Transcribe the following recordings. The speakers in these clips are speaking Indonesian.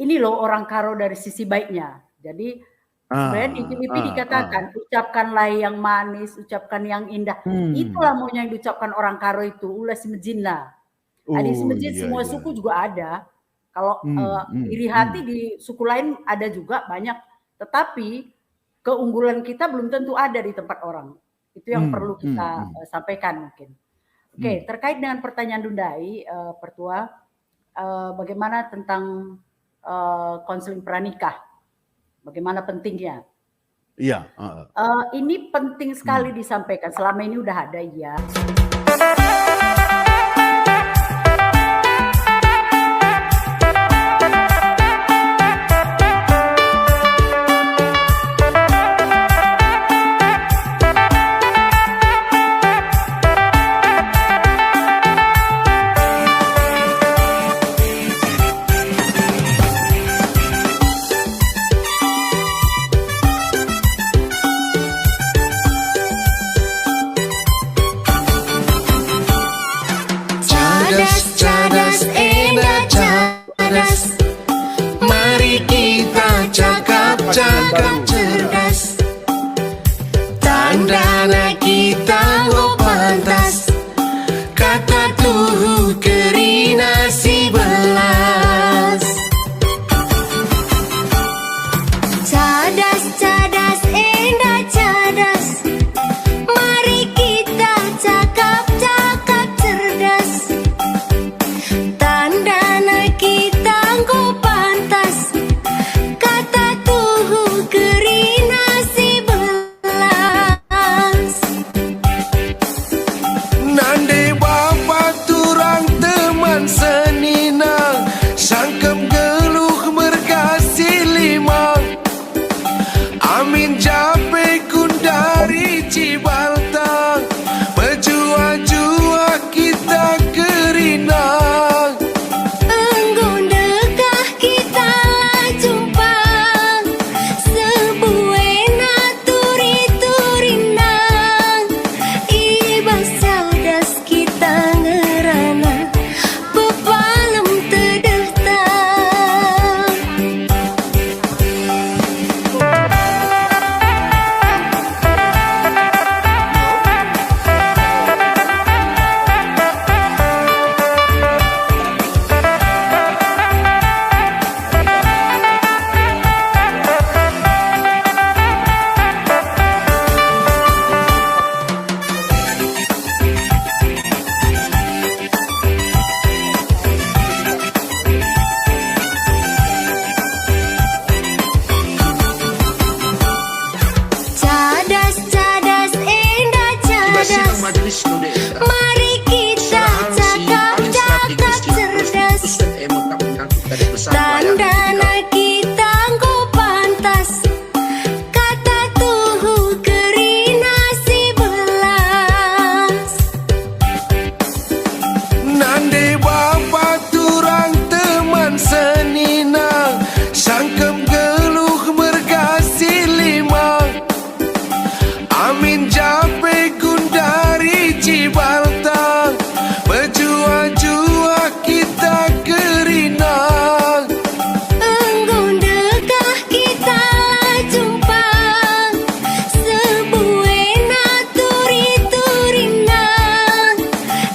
ini loh orang Karo dari sisi baiknya. Jadi sebenarnya di TV dikatakan, ucapkanlah yang manis, ucapkan yang indah. Itulah maunya yang diucapkan orang Karo itu, ulah si mejinlah. Di si Oh mejin iya semua iya. suku juga ada. Kalau iri hati di suku lain ada juga banyak. Tetapi keunggulan kita belum tentu ada di tempat orang. Itu yang perlu kita sampaikan mungkin. Oke, terkait dengan pertanyaan Dundai, Pertua, bagaimana tentang konseling pranikah? Bagaimana pentingnya? Iya. Ini penting sekali disampaikan. Selama ini udah ada ya. Cadas, Enda cadas. Mari kita cakap cerdas. Tandana kita go pantas. Kata tuhu kerina si belas. Cadas, Enda cadas. Mari kita cakap cerdas. Tandana kita go pantas. Kata tuhu kerina si belas. Nande bapa turang teman seninang. Sangkem geluh merkasi limang. Amin jape kundari Cibaltang. Berjua-jua kita kerinang. Enggun dekah kita jumpa. Sebuena turi-turinang. Ibas cadas kita ngerana. Bepalem tedetang. Cadas, Enda cadas. Mari kita cakap cerdas. Tandana kita go pantas. Kata tuhu kerina si belas. Nande bapa turang teman seninang. Sangkem geluh merkasi limang. Amin jape kundari Cibaltang. Berjua-jua kita kerinang. Enggun dekah kita jumpa. Sebuena turi-turinang.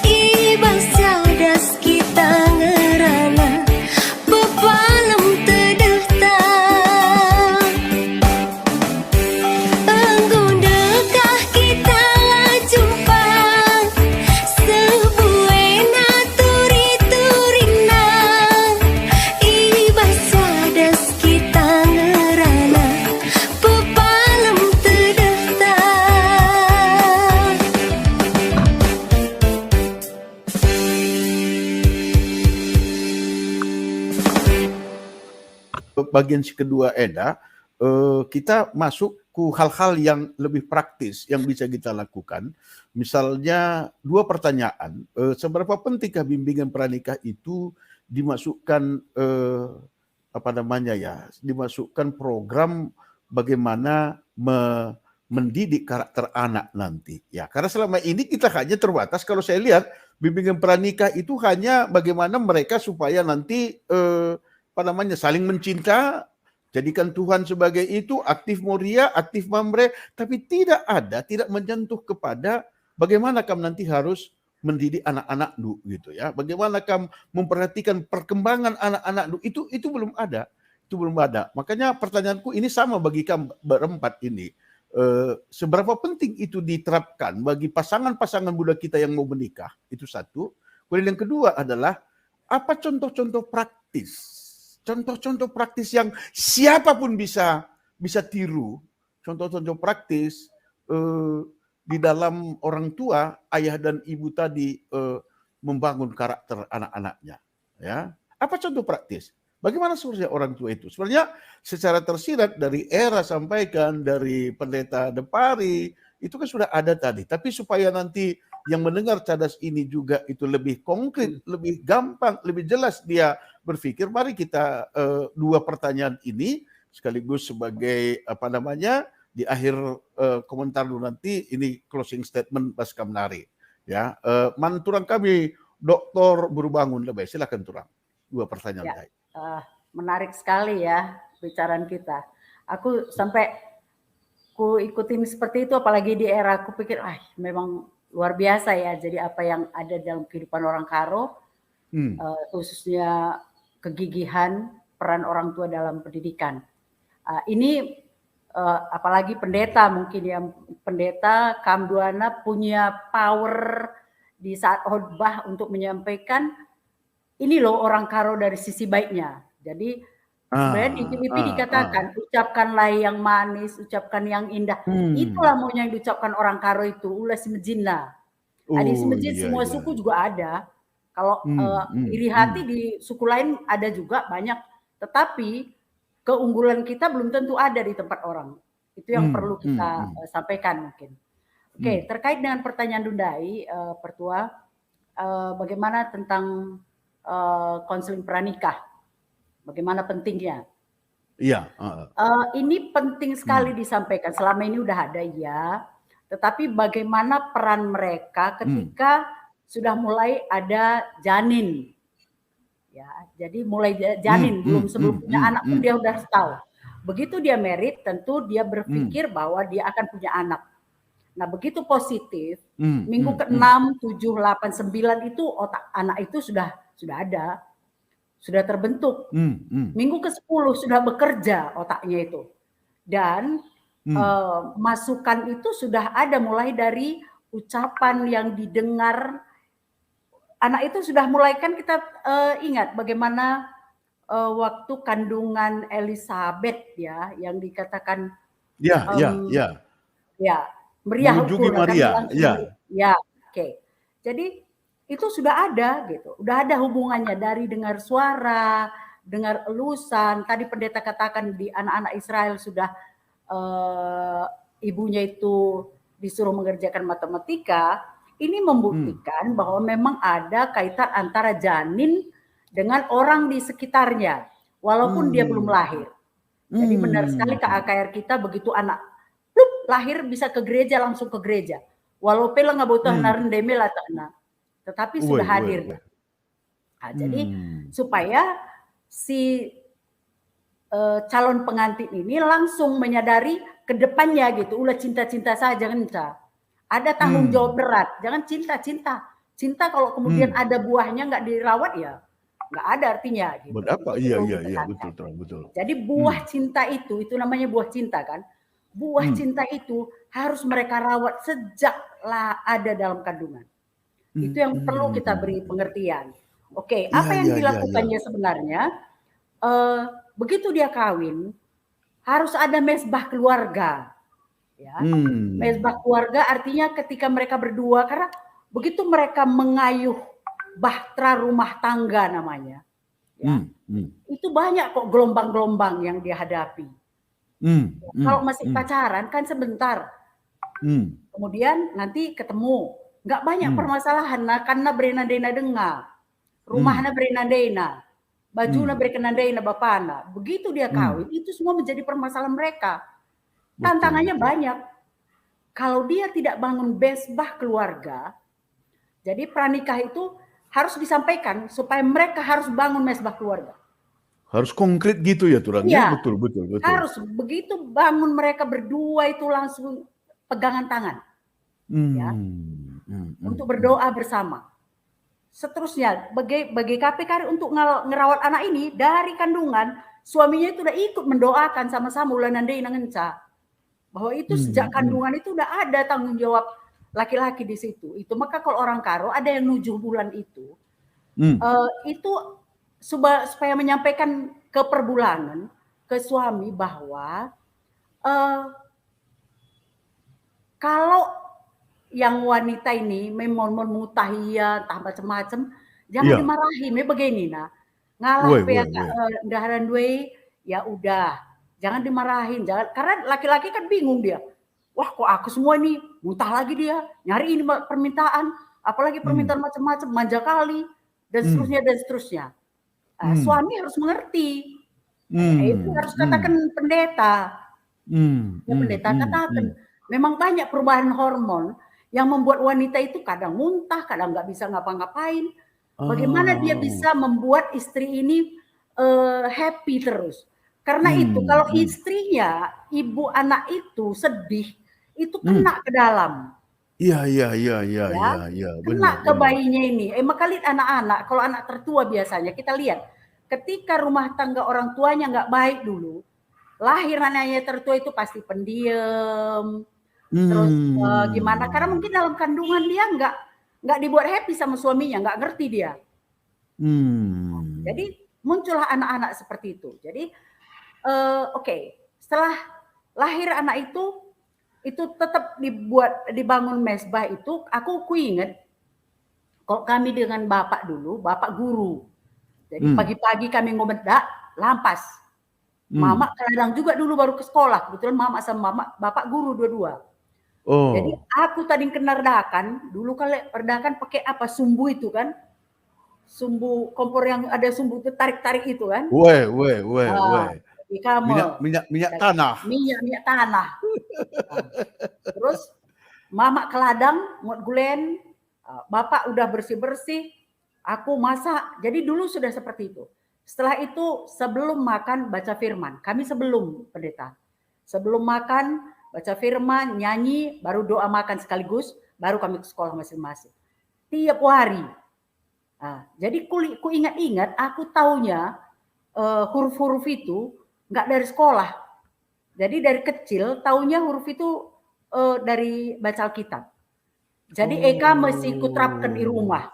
Ibas cadas kita ngerana. Bepalem tedetang. Enggun dekah kita jumpa. Sebuena turi-turinang. Ibas cadas kita ngerana. Bepalem tedetang. Bagian kedua Eda, kita masuk ke hal-hal yang lebih praktis yang bisa kita lakukan. Misalnya 2 pertanyaan, seberapa pentingkah bimbingan pranikah itu dimasukkan dimasukkan program bagaimana mendidik karakter anak nanti. Ya, karena selama ini kita hanya terbatas, kalau saya lihat bimbingan pranikah itu hanya bagaimana mereka supaya nanti saling mencinta, jadikan Tuhan sebagai itu, aktif moria, aktif mamre, tapi tidak menyentuh kepada bagaimana kamu nanti harus mendidik anak-anak lu gitu ya. Bagaimana kamu memperhatikan perkembangan anak-anak lu, itu belum ada. Itu belum ada. Makanya pertanyaanku ini sama bagi kamu berempat ini. Seberapa penting itu diterapkan bagi pasangan-pasangan muda kita yang mau menikah? Itu satu. Kemudian yang kedua adalah apa contoh-contoh praktis? Contoh-contoh praktis yang siapapun bisa tiru. Contoh-contoh praktis di dalam orang tua, ayah dan ibu tadi membangun karakter anak-anaknya. Ya, apa contoh praktis? Bagaimana sebenarnya orang tua itu? Sebenarnya secara tersirat dari Era sampaikan, dari Pendeta Depari, itu kan sudah ada tadi. Tapi supaya nanti yang mendengar cadas ini juga itu lebih konkret, lebih gampang, lebih jelas dia berpikir, mari kita dua pertanyaan ini sekaligus sebagai di akhir komentar dulu nanti ini closing statement Bas Kamnari. Ya, manturang kami Dr. Burubangun lebih silakan turang. Dua pertanyaan ya. Menarik sekali ya bicaraan kita. Aku sampai ku ikutin seperti itu, apalagi di Era aku pikir memang luar biasa ya. Jadi apa yang ada dalam kehidupan orang Karo, khususnya kegigihan peran orang tua dalam pendidikan. Ini apalagi pendeta mungkin ya, pendeta Kamduana punya power di saat khotbah untuk menyampaikan ini loh orang Karo dari sisi baiknya. Jadi sebenarnya di Filipi dikatakan ucapkanlah yang manis, ucapkan yang indah. Itulah maunya yang diucapkan orang Karo itu. Ulah simejina. Di simejin semua suku juga ada. Kalau iri hati di suku lain ada juga banyak. Tetapi keunggulan kita belum tentu ada di tempat orang. Itu yang perlu kita sampaikan mungkin. Oke, terkait dengan pertanyaan Dundai, Pertua, bagaimana tentang konseling pranikah? Bagaimana pentingnya? Iya. Ini penting sekali disampaikan. Selama ini udah ada ya, tetapi bagaimana peran mereka ketika sudah mulai ada janin? Ya, jadi mulai janin, sebelum punya anak pun dia udah tahu. Begitu dia married, tentu dia berpikir bahwa dia akan punya anak. Nah, begitu positif, minggu ke-6, 7, 8, 9 itu otak anak itu sudah ada. Sudah terbentuk. Minggu ke-10 sudah bekerja otaknya itu. Dan masukan itu sudah ada mulai dari ucapan yang didengar. Anak itu sudah mulai, kan kita ingat bagaimana waktu kandungan Elizabeth ya, yang dikatakan meriah ukur Maria. Oke. Jadi itu sudah ada gitu. Udah ada hubungannya dari dengar suara, dengar elusan. Tadi pendeta katakan di anak-anak Israel sudah ibunya itu disuruh mengerjakan matematika. Ini membuktikan bahwa memang ada kaitan antara janin dengan orang di sekitarnya, walaupun dia belum lahir. Jadi benar sekali KAKR kita begitu anak lahir bisa ke gereja, langsung ke gereja. Walaupun nggak butuh narendemel atau anak, tetapi sudah hadir. Nah, jadi supaya si calon pengantin ini langsung menyadari ke depannya gitu, ulah cinta-cinta saja, jangan ada tanggung jawab berat, jangan cinta-cinta. Cinta kalau kemudian ada buahnya nggak dirawat ya nggak ada artinya. Gitu. Berapa? Iya, betul. Jadi buah cinta itu namanya buah cinta kan. Buah cinta itu harus mereka rawat sejak ada dalam kandungan. Itu yang perlu kita beri pengertian. Oke, apa yang dilakukannya sebenarnya? Begitu dia kawin, harus ada mesbah keluarga. Ya, mesbah keluarga artinya ketika mereka berdua, karena begitu mereka mengayuh bahtera rumah tangga namanya. Ya, itu banyak kok gelombang-gelombang yang dihadapi. Kalau masih pacaran kan sebentar, kemudian nanti ketemu, nggak banyak permasalahan, karena berenadena dengar, rumahnya berenadena, bajunya berenadena bapana. Begitu dia kawin, itu semua menjadi permasalahan mereka. Tantangannya banyak. Kalau dia tidak bangun mesbah keluarga, jadi pranikah itu harus disampaikan supaya mereka harus bangun mesbah keluarga. Harus konkret gitu ya turangnya, Iya, betul. harus begitu bangun mereka berdua itu langsung pegangan tangan, ya, untuk berdoa bersama. Seterusnya, bagi KPK untuk ngerawat anak ini dari kandungan, suaminya itu udah ikut mendoakan sama-sama ulanandai nangenca. Bahwa itu sejak kandungan itu udah ada tanggung jawab laki-laki di situ. Itu maka kalau orang Karo ada yang 7 bulan itu supaya menyampaikan ke perbulangan ke suami bahwa kalau yang wanita ini memang mengutahia entah macam-macam, jangan Iya. dimarahi. Begini nah, ngalah Woi. daharan duwe ya udah, jangan dimarahin, karena laki-laki kan bingung dia. Wah kok aku semua ini muntah lagi dia, nyari ini permintaan, apalagi permintaan macam-macam, manja kali dan seterusnya. Suami harus mengerti. Itu harus katakan pendeta. Pendeta katakan, memang banyak perubahan hormon yang membuat wanita itu kadang muntah, kadang nggak bisa ngapa-ngapain. Bagaimana dia bisa membuat istri ini happy terus? Karena itu kalau istrinya, ibu anak itu sedih, itu kena ke dalam. Iya. Kena ke bayinya ini. Makanya anak-anak, kalau anak tertua biasanya kita lihat, ketika rumah tangga orang tuanya nggak baik dulu, lahir anaknya tertua itu pasti pendiam. Terus gimana? Karena mungkin dalam kandungan dia nggak dibuat happy sama suaminya, nggak ngerti dia. Jadi muncullah anak-anak seperti itu. Jadi setelah lahir anak itu tetap dibangun mesbah itu. Aku ingat kalau kami dengan bapak dulu, bapak guru. Jadi pagi-pagi kami ngomedak, lampas. Mama kadang juga dulu baru ke sekolah. Kebetulan mama sama bapak guru dua-dua. Jadi aku tadi kena redakan, dulu kalau redakan pakai apa? Sumbu itu kan. Sumbu kompor yang ada sumbu itu tarik-tarik itu kan. Minyak tanah. Minyak tanah. Terus mama ke ladang, muat gulen, bapak udah bersih-bersih, aku masak. Jadi dulu sudah seperti itu. Setelah itu sebelum makan baca firman. Kami sebelum pendeta. Sebelum makan baca firman, nyanyi, baru doa makan sekaligus, baru kami ke sekolah masing-masing. Tiap hari. Jadi ku ingat-ingat, aku taunya huruf-huruf itu nggak dari sekolah. Jadi dari kecil taunya huruf itu dari baca Alkitab. Jadi Eka mesti kuterapkan di rumah.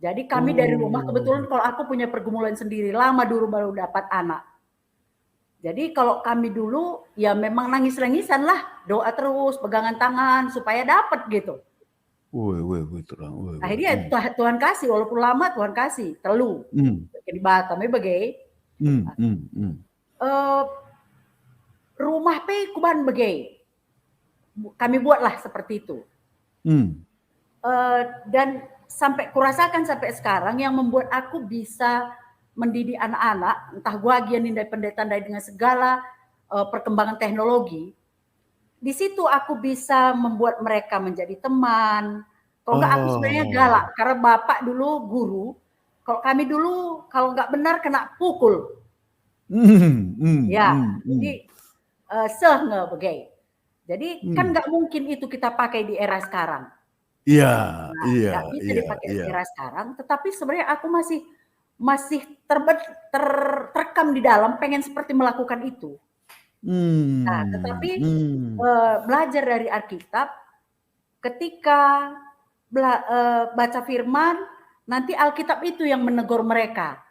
Jadi kami dari rumah, kebetulan kalau aku punya pergumulan sendiri, lama dulu baru dapat anak. Jadi kalau kami dulu ya memang nangis-nangisan lah, doa terus, pegangan tangan supaya dapat gitu. Akhirnya Tuhan kasih, walaupun lama Tuhan kasih, telu. Di Batam rumah kuban bagai. Kami buatlah seperti itu. Dan sampai kurasakan sampai sekarang yang membuat aku bisa mendidik anak-anak, entah gua bagian dari pendeta dengan segala perkembangan teknologi. Di situ aku bisa membuat mereka menjadi teman. Kalau enggak aku sebenarnya galak, karena bapak dulu guru. Kalau kami dulu kalau enggak benar kena pukul. Jadi bagai. Jadi kan enggak mungkin itu kita pakai di era sekarang. Iya. Nggak bisa dipakai di era sekarang, tetapi sebenarnya aku masih terekam di dalam pengen seperti melakukan itu. Tetapi belajar dari Alkitab, ketika baca firman, nanti Alkitab itu yang menegur mereka.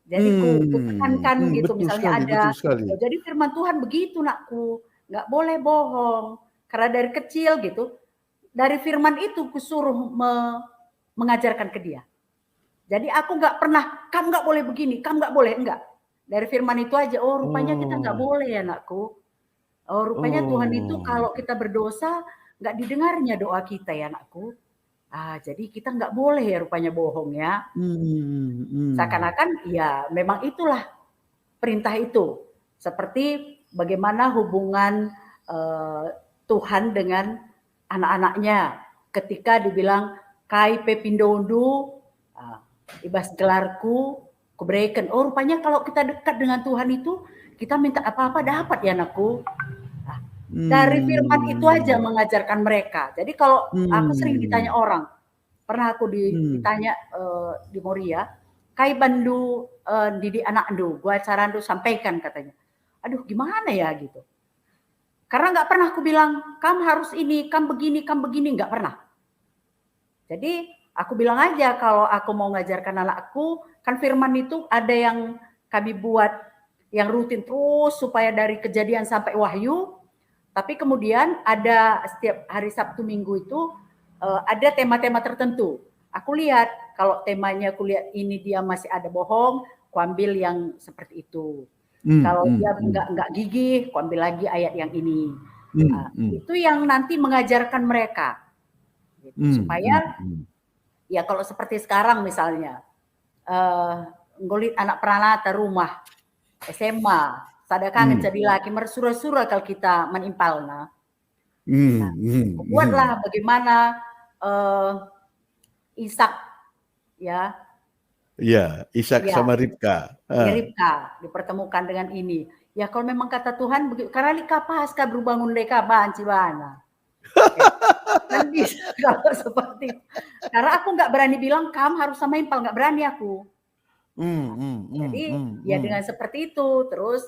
Jadi ku tekankan gitu, misalnya ada. Jadi firman Tuhan begitu nakku, nggak boleh bohong. Karena dari kecil gitu, dari firman itu kusuruh mengajarkan ke dia. Jadi aku nggak pernah, kamu nggak boleh begini, kamu nggak boleh, enggak. Dari firman itu aja, rupanya kita nggak boleh ya anakku. Rupanya Tuhan itu kalau kita berdosa, nggak didengarnya doa kita ya anakku. Jadi kita nggak boleh ya rupanya bohong ya. Seakan-akan ya memang itulah perintah itu. Seperti bagaimana hubungan Tuhan dengan anak-anaknya ketika dibilang kai pepindondu ibas gelarku Aku berikan. Oh rupanya kalau kita dekat dengan Tuhan itu, kita minta apa-apa dapat ya anakku. Nah, dari firman itu aja mengajarkan mereka. Jadi kalau aku sering ditanya orang, pernah aku ditanya di Moria, kai bandu didik anak andu, gua cara andu sampaikan katanya. Aduh gimana ya gitu. Karena nggak pernah aku bilang, kamu harus ini, kamu begini, nggak pernah. Jadi aku bilang aja kalau aku mau ngajarkan anakku, kan firman itu ada yang kami buat yang rutin terus supaya dari Kejadian sampai Wahyu. Tapi kemudian ada setiap hari Sabtu Minggu itu ada tema-tema tertentu. Aku lihat kalau temanya aku lihat ini dia masih ada bohong, aku ambil yang seperti itu. Kalau dia nggak gigih, aku ambil lagi ayat yang ini. Itu yang nanti mengajarkan mereka, gitu. Supaya ya kalau seperti sekarang misalnya, ngulit anak peranata rumah SMA, sada kangen jadi laki mersura-sura kalau kita menimpalna. Buatlah bagaimana Ishak ya. Ya, Ishak sama Ribka. Ribka dipertemukan dengan ini. Ya kalau memang kata Tuhan, karena lika pasca berbangun leka banci bana. Kan bisa kalau seperti itu. Karena aku nggak berani bilang kamu harus sama impal, nggak berani aku. Jadi ya dengan seperti itu terus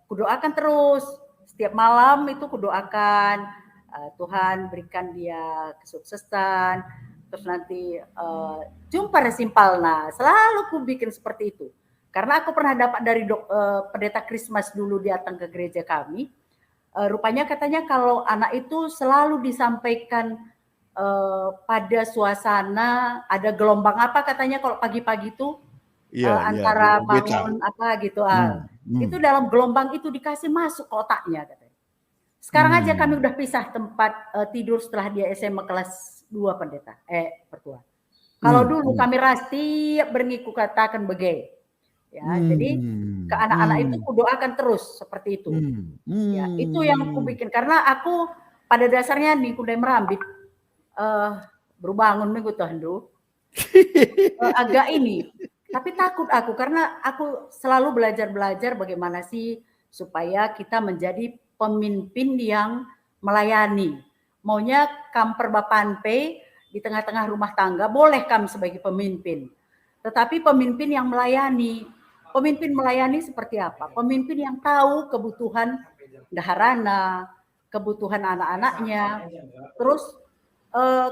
kudoakan terus setiap malam itu kudoakan Tuhan berikan dia kesuksesan. Terus nanti jumpa resimpalna, selalu ku bikin seperti itu. Karena aku pernah dapat dari pendeta Christmas dulu datang ke gereja kami, rupanya katanya kalau anak itu selalu disampaikan pada suasana ada gelombang apa katanya kalau pagi-pagi itu antara bangun apa gitu, itu dalam gelombang itu dikasih masuk ke otaknya katanya. Sekarang aja kami udah pisah tempat tidur setelah dia SMA kelas 2 pendeta, pertua. Kalau dulu kami rasti berniku katakan begitu. Ya, jadi ke anak-anak itu kudoakan terus seperti itu. Ya, itu yang aku bikin karena aku pada dasarnya nih kuda merambit berbangun minggu tuh agak ini. Tapi takut aku karena aku selalu belajar bagaimana sih supaya kita menjadi pemimpin yang melayani. Maunya kamper bapanpe di tengah-tengah rumah tangga, boleh kami sebagai pemimpin. Tetapi pemimpin yang melayani. Pemimpin melayani seperti apa? Pemimpin yang tahu kebutuhan daharana, kebutuhan anak-anaknya. Terus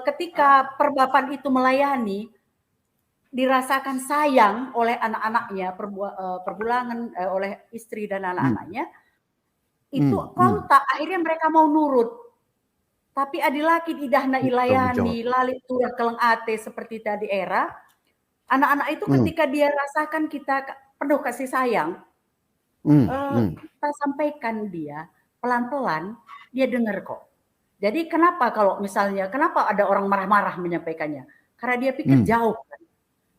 ketika perbapan itu melayani, dirasakan sayang oleh anak-anaknya, perbulangan oleh istri dan anak-anaknya, itu kontak, akhirnya mereka mau nurut. Tapi adilaki idahna ilayani, lalit turah keleng ate seperti tadi era, anak-anak itu ketika dia rasakan kita penuh kasih sayang, kita sampaikan dia pelan-pelan, dia dengar kok. Jadi kenapa kalau misalnya, kenapa ada orang marah-marah menyampaikannya? Karena dia pikir jauh kan.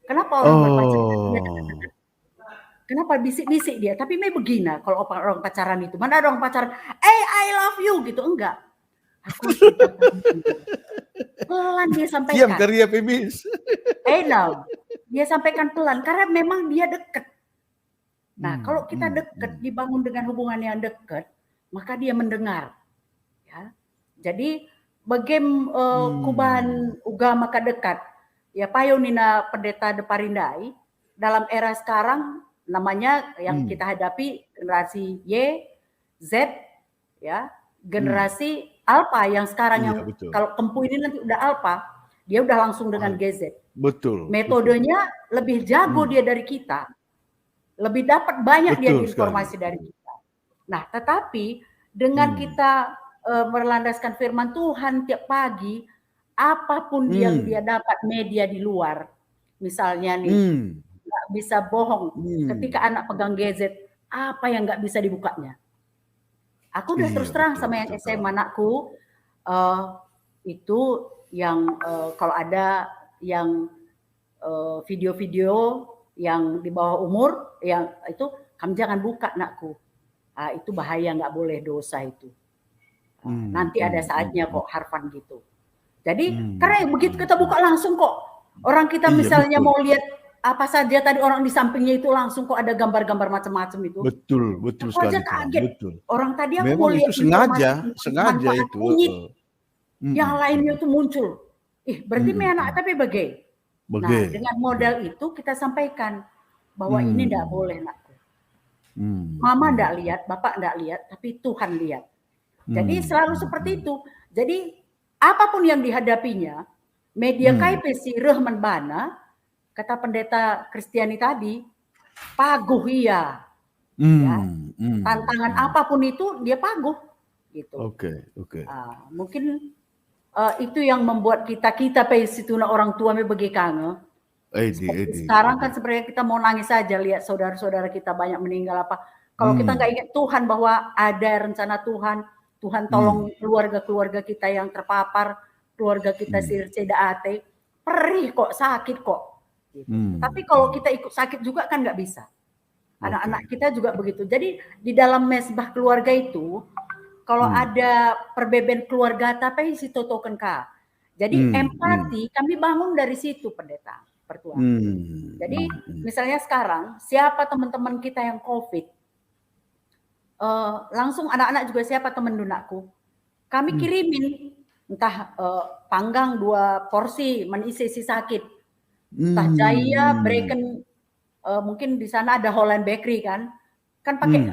Kenapa orang berpacaran dia dekat-dekat? Kenapa bisik-bisik dia? Tapi begini, kalau orang pacaran itu, mana ada orang pacaran, I love you gitu, enggak. Aku pelan dia sampaikan. Diam karya Pebis. No, dia sampaikan pelan karena memang dia dekat. Nah, kalau kita dekat, dibangun dengan hubungan yang dekat, maka dia mendengar. Ya, jadi bagaimana kubahan uga maka dekat. Ya payunina pendeta Deparindai dalam era sekarang namanya yang kita hadapi generasi Y, Z, ya generasi Alpha yang sekarang yang betul. Kalau Kempu ini nanti udah Alpha, dia udah langsung dengan GZ. Betul. Metodenya lebih jago dia dari kita, lebih dapat banyak dia informasi dari kita. Nah, tetapi dengan kita berlandaskan firman Tuhan tiap pagi, apapun yang dia dapat media di luar, misalnya nih nggak bisa bohong. Ketika anak pegang GZ, apa yang nggak bisa dibukanya? Aku udah terus terang sama yang SMA anakku, itu yang kalau ada yang video-video yang di bawah umur, yang itu kamu jangan buka anakku, itu bahaya, nggak boleh, dosa itu. Nanti ada saatnya kok Harfan gitu. Jadi karena begitu kita buka langsung kok, orang kita misalnya mau lihat apa saja tadi orang di sampingnya itu langsung kok ada gambar-gambar macam-macam itu. Betul Aku sekali aja Tuan, kaget. betul. Orang tadi aku Memang mau lihat itu sengaja manfaat itu. kunyit. Yang lainnya itu muncul. Berarti anak tapi bagai. Nah, dengan modal itu kita sampaikan bahwa ini tidak boleh, nakku. Mama tidak lihat, bapak tidak lihat, tapi Tuhan lihat. Jadi selalu seperti itu. Jadi apapun yang dihadapinya, media KPC Rahman Bana, kata pendeta Kristiani tadi, paguh iya. Ya. Tantangan apapun itu dia paguh. Gitu. Oke. Mungkin itu yang membuat kita pesituna orang tua bagi kangen. Sekarang kan sebenarnya kita mau nangis saja lihat saudara-saudara kita banyak meninggal apa. Kalau kita nggak ingat Tuhan bahwa ada rencana Tuhan tolong keluarga-keluarga kita yang terpapar, keluarga kita sirceda ate, perih kok, sakit kok. Gitu. Tapi kalau kita ikut sakit juga kan nggak bisa. Anak-anak kita juga begitu. Jadi di dalam mesbah keluarga itu, kalau ada perbedaan keluarga tapi si totokan ka. Jadi empati kami bangun dari situ pendeta pertua. Jadi misalnya sekarang siapa teman-teman kita yang COVID, langsung anak-anak juga siapa teman dunakku, kami kirimin entah panggang 2 porsi menisi si sakit, entah jaya breken, mungkin di sana ada Holland Bakery kan pakai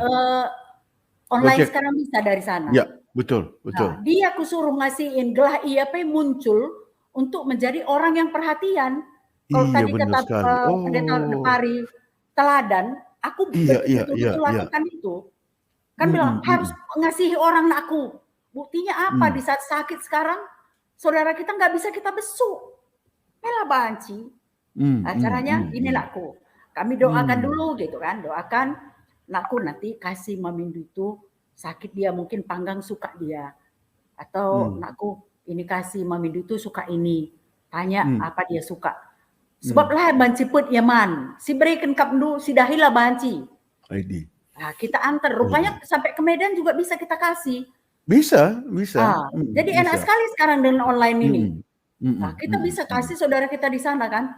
online sekarang bisa dari sana. Ya, betul. Nah, dia aku suruh ngasihin gelah IAP muncul untuk menjadi orang yang perhatian. Kalau tadi kata pendeta Depari teladan, aku betul-betul lakukan itu. Kan bilang harus ngasihi orang nakku. Buktinya apa di saat sakit sekarang, saudara kita nggak bisa kita besuk. Mela banci. Caranya ini nakku. Kami doakan dulu gitu kan, doakan. Nakku nanti kasih mamindu itu sakit dia mungkin panggang suka dia atau nakku ini kasih mamindu itu suka ini tanya apa dia suka sebab lah banci put yaman si berikan kapnu si dahila banci nah, kita antar rupanya sampai ke Medan juga bisa kita kasih bisa jadi enak sekali sekarang dengan online ini nah, kita bisa kasih saudara kita di sana kan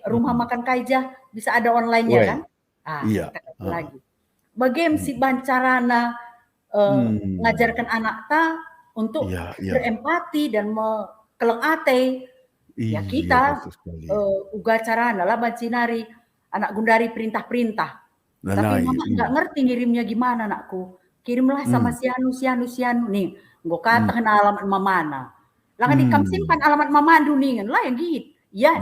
rumah makan Kaijah bisa ada online-nya kan kita kasih lagi bagaimana si bancarana ngajarkan anak ta untuk berempati dan keleng ate ya kita uga carana lah bancinari anak gundari perintah-perintah tapi mama nggak ngerti ngirimnya gimana anakku kirimlah sama sianu nih nggak kata alamat mamana lah dikam simpan alamat mamandu nih lah yang gitu ya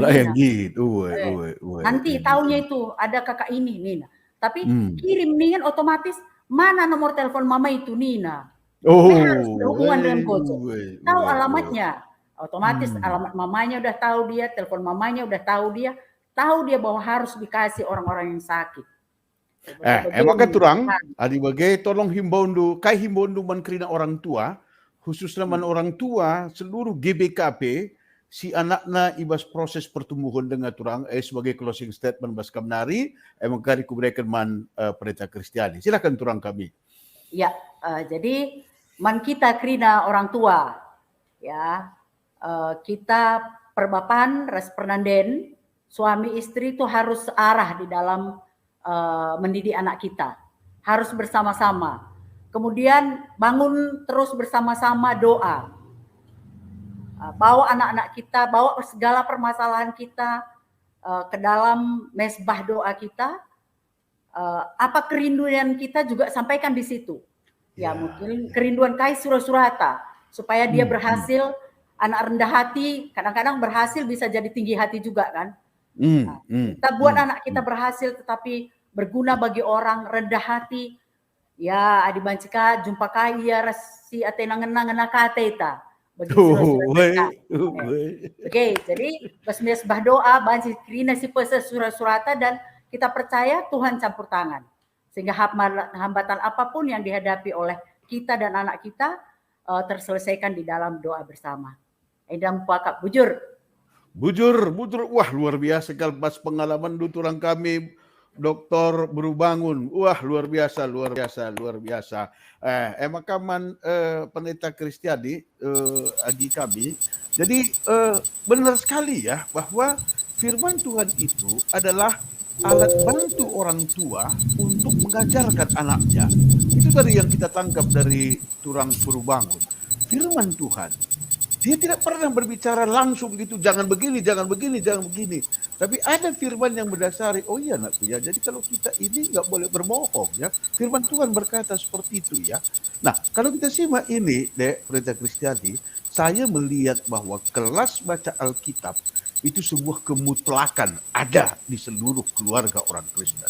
nanti taunya itu ada kakak ini Nina tapi kirim nih otomatis mana nomor telepon mama itu Nina. Harus berhubungan dengan Gojek. Tahu alamatnya. Otomatis alamat mamanya udah tahu dia, telepon mamanya udah tahu dia bahwa harus dikasih orang-orang yang sakit. Maka turang, adi bagai tolong himbauan man kerina orang tua, khususnya man orang tua seluruh GBKP si anaknya ibas proses pertumbuhan dengan turang sebagai closing statement bas kamnari kari kuberikan man pendeta Kristiani. Silakan turang kami. Ya, jadi man kita kerina orang tua ya kita perbapan res pernanden suami istri itu harus searah di dalam mendidik anak kita. Harus bersama-sama. Kemudian bangun terus bersama-sama doa. Bawa anak-anak kita, bawa segala permasalahan kita ke dalam mesbah doa kita. Apa kerinduan kita juga sampaikan di situ. Ya mungkin kerinduan Kai Surata supaya dia berhasil. Anak rendah hati kadang-kadang berhasil bisa jadi tinggi hati juga kan. Kita buat anak kita berhasil tetapi berguna bagi orang rendah hati. Ya adi bancika jumpa kaya si atenang-nang kateta. Oke, jadi mesbah doa banci krina si pesa surata dan kita percaya Tuhan campur tangan. Sehingga hambatan apapun yang dihadapi oleh kita dan anak kita terselesaikan di dalam doa bersama. Edam puakap bujur. Wah luar biasa kalpas pengalaman duturang kami Dr. Berubangun. Wah luar biasa. Makaman pendeta Kristiani agi kami. Jadi benar sekali ya bahwa firman Tuhan itu adalah alat bantu orang tua untuk mengajarkan anaknya. Itu tadi yang kita tangkap dari Turang Purubangun. Firman Tuhan, dia tidak pernah berbicara langsung gitu, jangan begini, jangan begini, jangan begini. Tapi ada firman yang berdasari, oh iya anakku ya, jadi kalau kita ini nggak boleh berbohong ya. Firman Tuhan berkata seperti itu ya. Nah, kalau kita simak ini, Dek, Pendeta Kristiani, saya melihat bahwa kelas baca Alkitab itu sebuah kemutlakan ada di seluruh keluarga orang Kristen.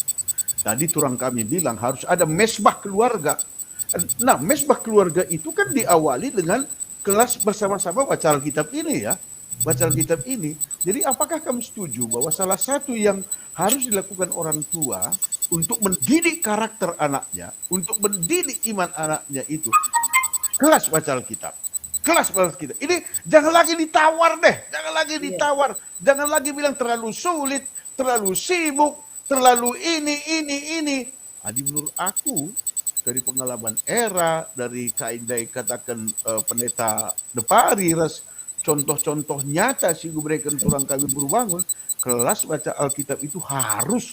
Tadi Turang kami bilang harus ada mesbah keluarga. Nah, mesbah keluarga itu kan diawali dengan kelas bersama-sama baca Alkitab ini ya. Baca Alkitab ini. Jadi apakah kamu setuju bahwa salah satu yang harus dilakukan orang tua untuk mendidik karakter anaknya, untuk mendidik iman anaknya itu kelas baca Alkitab. Kelas baca Alkitab. Ini jangan lagi ditawar deh. Jangan lagi ditawar. Jangan lagi bilang terlalu sulit, terlalu sibuk, terlalu ini. Adi menurut aku dari pengalaman era, dari kaidai katakan pendeta Depari, contoh-contoh nyata sih gue berikan Turang kami Purubangun, kelas baca Alkitab itu harus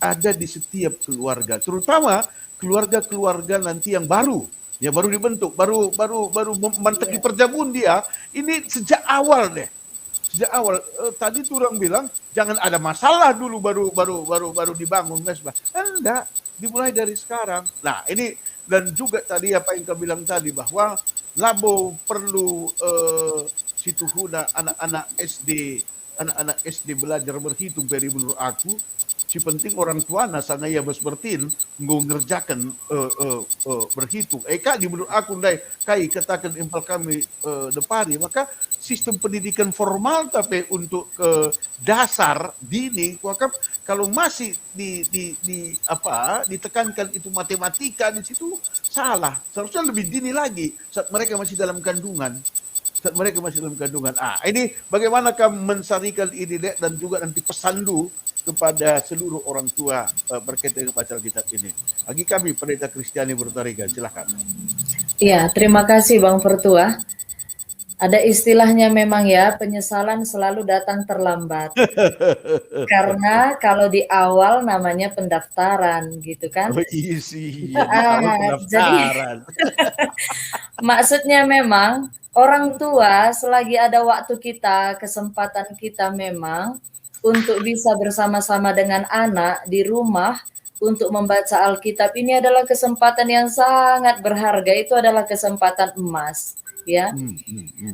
ada di setiap keluarga, terutama keluarga-keluarga nanti yang baru dibentuk, baru memanteki perjamuan dia, ini sejak awal deh. Sejak awal tadi Turang bilang jangan ada masalah dulu baru dibangun mesbah. Enggak, dimulai dari sekarang. Nah, ini dan juga tadi apa yang kau bilang tadi bahwa labo perlu situhuna anak-anak SD belajar berhitung dari menurut aku. Si penting orang tua nasana ya bertin ngerjakan berhitung. Kak di menurut aku ndai kai katakan impal kami Depari, maka sistem pendidikan formal tapi untuk dasar dini wakaf kalau masih ditekankan itu matematika di situ salah. Seharusnya lebih dini lagi saat mereka masih dalam kandungan. Ini bagaimana kamu mensarikan ini Dek, dan juga nanti pesandu kepada seluruh orang tua berkaitan dengan baca Alkitab ini. Bagi kami Pendeta Kristiani Bertariga, silakan. Iya, terima kasih Bang Pertua. Ada istilahnya memang ya, penyesalan selalu datang terlambat. Karena kalau di awal namanya pendaftaran gitu kan. Oh iya sih, jadi maksudnya memang orang tua selagi ada waktu kita, kesempatan kita memang untuk bisa bersama-sama dengan anak di rumah untuk membaca Alkitab ini adalah kesempatan yang sangat berharga. Itu adalah kesempatan emas. Ya,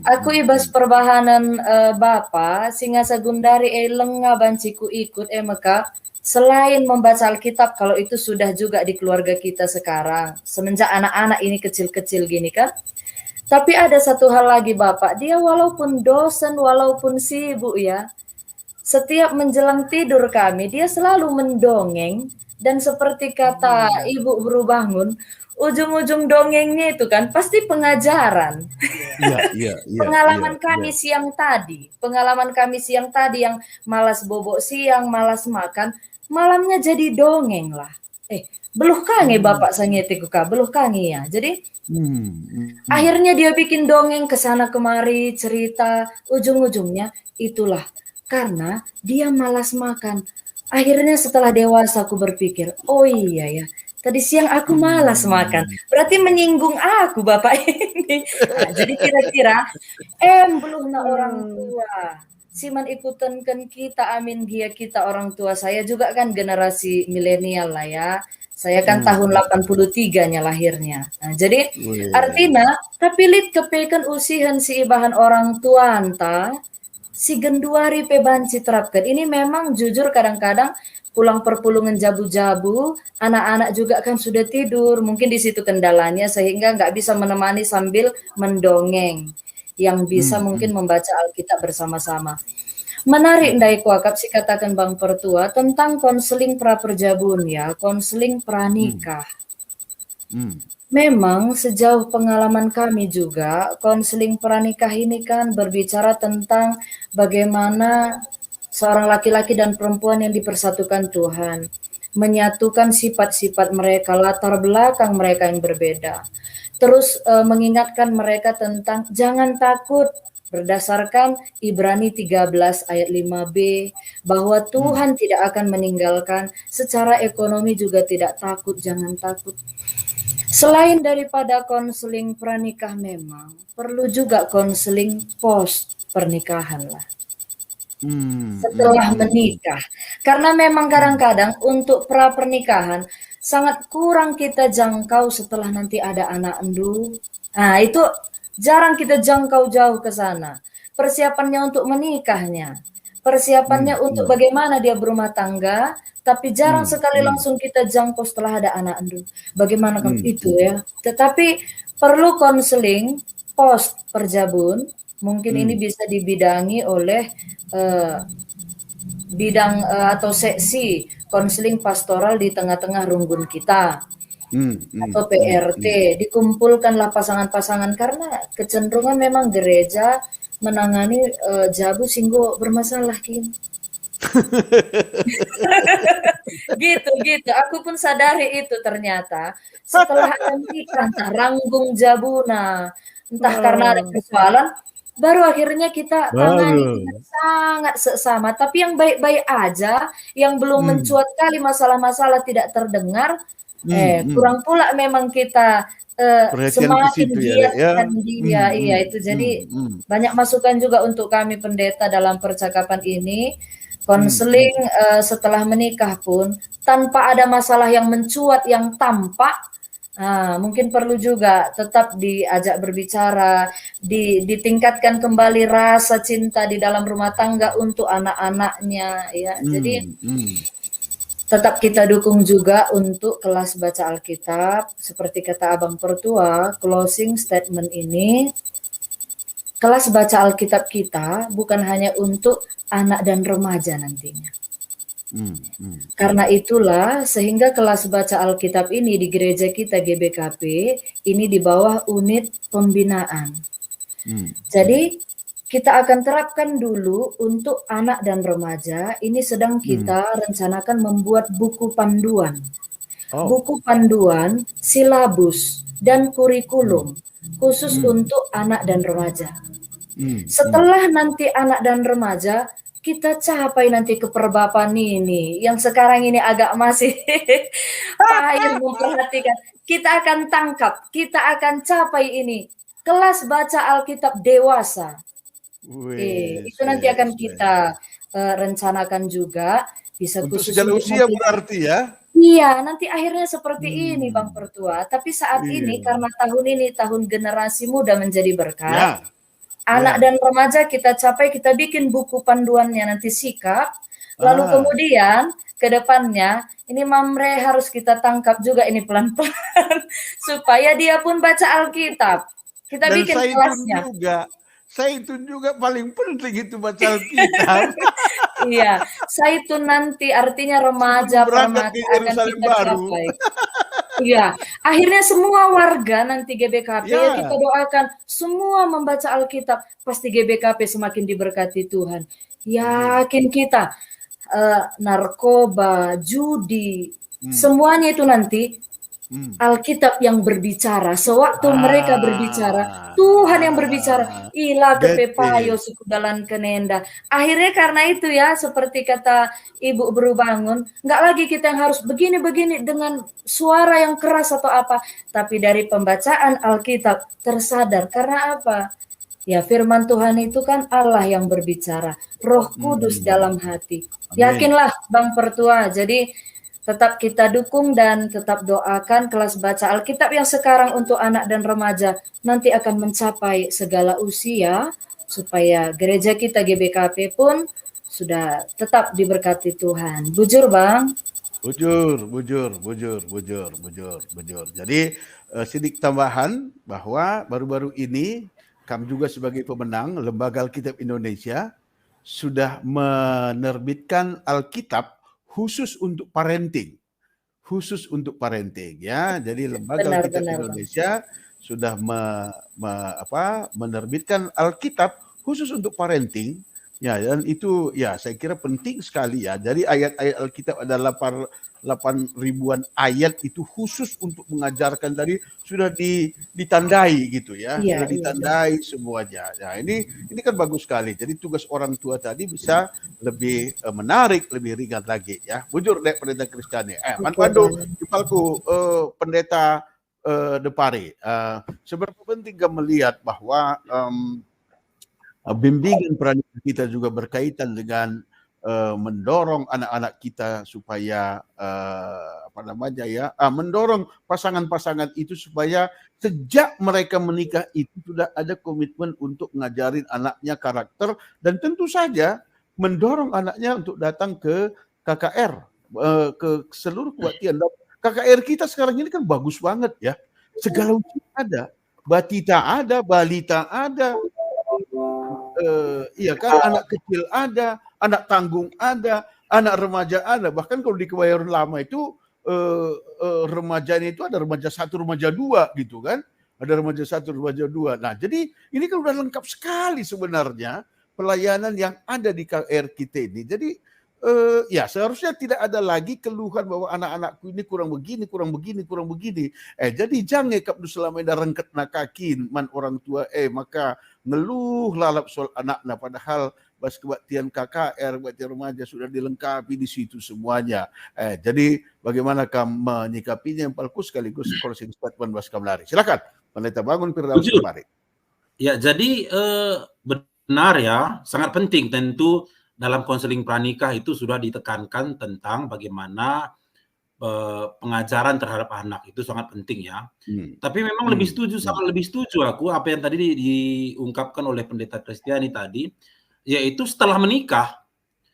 aku ibas perbahanan Bapa singa sagundari lenga banciku ikut maka selain membaca Alkitab kalau itu sudah juga di keluarga kita sekarang semenjak anak-anak ini kecil-kecil gini kan. Tapi ada satu hal lagi Bapak, dia walaupun dosen, walaupun sibuk ya, setiap menjelang tidur kami dia selalu mendongeng dan seperti kata Ibu Purubangun, ujung-ujung dongengnya itu kan pasti pengajaran. Pengalaman kami siang tadi yang malas bobok siang, malas makan, malamnya jadi dongeng lah. Beluh kange Bapak sangetiku kak, beluh kange ya. Jadi akhirnya dia bikin dongeng kesana kemari cerita, ujung-ujungnya itulah karena dia malas makan. Akhirnya setelah dewasa aku berpikir, oh iya ya. Tadi siang aku malas makan, berarti menyinggung aku Bapak ini. Nah, jadi kira-kira belumna orang tua. Siman ikutan kan kita, amin dia kita orang tua. Saya juga kan generasi milenial lah ya. Saya kan tahun 83-nya lahirnya. Nah, jadi artinya tapi lit kepekan usihan si ibahan orang tua anta si genduari pebanci terapkan. Ini memang jujur kadang-kadang pulang perpulungan jabu-jabu, anak-anak juga kan sudah tidur, mungkin di situ kendalanya sehingga nggak bisa menemani sambil mendongeng, yang bisa mungkin membaca Alkitab bersama-sama. Menarik ndai kuakap sih katakan Bang Pertua tentang konseling praperjabun ya, konseling pranikah. Memang sejauh pengalaman kami juga, konseling pranikah ini kan berbicara tentang bagaimana seorang laki-laki dan perempuan yang dipersatukan Tuhan, menyatukan sifat-sifat mereka, latar belakang mereka yang berbeda. Terus mengingatkan mereka tentang jangan takut berdasarkan Ibrani 13 ayat 5b, bahwa Tuhan tidak akan meninggalkan, secara ekonomi juga tidak takut, jangan takut. Selain daripada konseling pranikah memang perlu juga konseling post pernikahan lah. Setelah menikah. Karena memang kadang-kadang untuk pra pernikahan sangat kurang kita jangkau setelah nanti ada anak endu. Nah, itu jarang kita jangkau jauh ke sana. Persiapannya untuk menikahnya, persiapannya untuk bagaimana dia berumah tangga, tapi jarang sekali langsung kita jangkau setelah ada anak endu. Bagaimana itu ya? Tetapi perlu konseling post perjabun. Mungkin ini bisa dibidangi oleh bidang atau seksi konseling pastoral di tengah-tengah runggun kita. Atau PRT, dikumpulkanlah pasangan-pasangan, karena kecenderungan memang gereja menangani jabu singgo bermasalah Kim. gitu. Aku pun sadari itu ternyata setelah ada nikah entah ranggung jabuna, entah karena ada persoalan, baru akhirnya kita tangani dengan sangat seksama. Tapi yang baik-baik aja, yang belum mencuat kali masalah-masalah tidak terdengar, kurang pula memang kita semakin giat dan dia. Iya itu. Jadi banyak masukan juga untuk kami pendeta dalam percakapan ini. Konseling setelah menikah pun tanpa ada masalah yang mencuat yang tampak, mungkin perlu juga tetap diajak berbicara, ditingkatkan kembali rasa cinta di dalam rumah tangga untuk anak-anaknya ya. Jadi tetap kita dukung juga untuk kelas baca Alkitab. Seperti kata Abang Pertua, closing statement ini, kelas baca Alkitab kita bukan hanya untuk anak dan remaja nantinya. Karena itulah sehingga kelas baca Alkitab ini di gereja kita GBKP ini di bawah unit pembinaan. Jadi kita akan terapkan dulu untuk anak dan remaja. Ini sedang kita rencanakan membuat buku panduan. Buku panduan, silabus, dan kurikulum khusus untuk anak dan remaja. Setelah nanti anak dan remaja, kita capai nanti keperbapaan ini, yang sekarang ini agak masih payah memperhatikan. Kita akan tangkap, kita akan capai ini, kelas baca Alkitab dewasa. Itu nanti akan kita rencanakan juga, bisa untuk khusus segala usia berarti ya. Iya, nanti akhirnya seperti ini Bang Pertua. Tapi saat ini karena tahun ini tahun generasi muda menjadi berkat, anak dan remaja kita capai, kita bikin buku panduannya nanti sikap. Lalu kemudian ke depannya ini Mamre harus kita tangkap juga ini pelan-pelan supaya dia pun baca Alkitab. Kita Dan bikin kelasnya. Zaitun juga paling penting itu baca Alkitab. Iya, Zaitun nanti artinya remaja permata akan kita capai. Iya, akhirnya semua warga nanti GBKP kita doakan semua membaca Alkitab, pasti GBKP semakin diberkati Tuhan. Yakin kita narkoba, judi, semuanya itu nanti Alkitab yang berbicara. Sewaktu mereka berbicara, Tuhan yang berbicara. Ila kepepayo suku dalan kenenda. Akhirnya karena itu ya, seperti kata Ibu Bru Bangun, nggak lagi kita yang harus begini-begini dengan suara yang keras atau apa. Tapi dari pembacaan Alkitab tersadar. Karena apa? Ya firman Tuhan itu kan Allah yang berbicara. Roh Kudus dalam hati. Yakinlah Bang Pertua. Jadi tetap kita dukung dan tetap doakan kelas baca Alkitab yang sekarang untuk anak dan remaja nanti akan mencapai segala usia supaya gereja kita GBKP pun sudah tetap diberkati Tuhan. Bujur Bang? Bujur. Jadi sedikit tambahan bahwa baru-baru ini kami juga sebagai pemenang Lembaga Alkitab Indonesia sudah menerbitkan Alkitab khusus untuk parenting ya. Jadi Lembaga Alkitab Indonesia sudah menerbitkan Alkitab khusus untuk parenting ya, dan itu ya saya kira penting sekali ya. Jadi ayat-ayat Alkitab adalah ribuan ayat itu khusus untuk mengajarkan tadi sudah ditandai gitu ya, Iya, sudah ditandai semuanya. Nah, ini kan bagus sekali. Jadi tugas orang tua tadi bisa lebih menarik, lebih ringan lagi ya. Bujur dek pendeta Kristiani. Manpando Kipalku pendeta Depari. Seberapa penting kamu melihat bahwa bimbingan pranikah kita juga berkaitan dengan mendorong anak-anak kita supaya mendorong pasangan-pasangan itu supaya sejak mereka menikah itu sudah ada komitmen untuk ngajarin anaknya karakter dan tentu saja mendorong anaknya untuk datang ke KKR, ke seluruh kebaktian. KKR kita sekarang ini kan bagus banget ya, segala usia ada, batita ada, balita ada, iya kan, anak kecil ada, anak tanggung ada, anak remaja ada. Bahkan kalau di Kebayoran Lama itu remajanya itu ada remaja 1, remaja 2 gitu kan. Ada remaja 1, remaja 2. Nah, jadi ini kan udah lengkap sekali sebenarnya pelayanan yang ada di KR kita ini. Jadi ya seharusnya tidak ada lagi keluhan bahwa anak-anakku ini kurang begini, kurang begini, kurang begini. Jadi jangan kapdu selama ini rengket nakakin man orang tua maka ngeluh lalap soal anaknya padahal bas kebaktian KKR, kebaktian remaja sudah dilengkapi di situ semuanya. Jadi bagaimana kamu menyikapinya yang palku sekaligus closing statement bas Kamlari. Silakan Pendeta Bangun Firdaus kemarin. Ya, jadi benar ya, sangat penting tentu dalam konseling pranikah itu sudah ditekankan tentang bagaimana pengajaran terhadap anak itu sangat penting ya. Tapi memang lebih setuju, sangat lebih setuju aku apa yang tadi diungkapkan oleh Pendeta Kristiani tadi, yaitu setelah menikah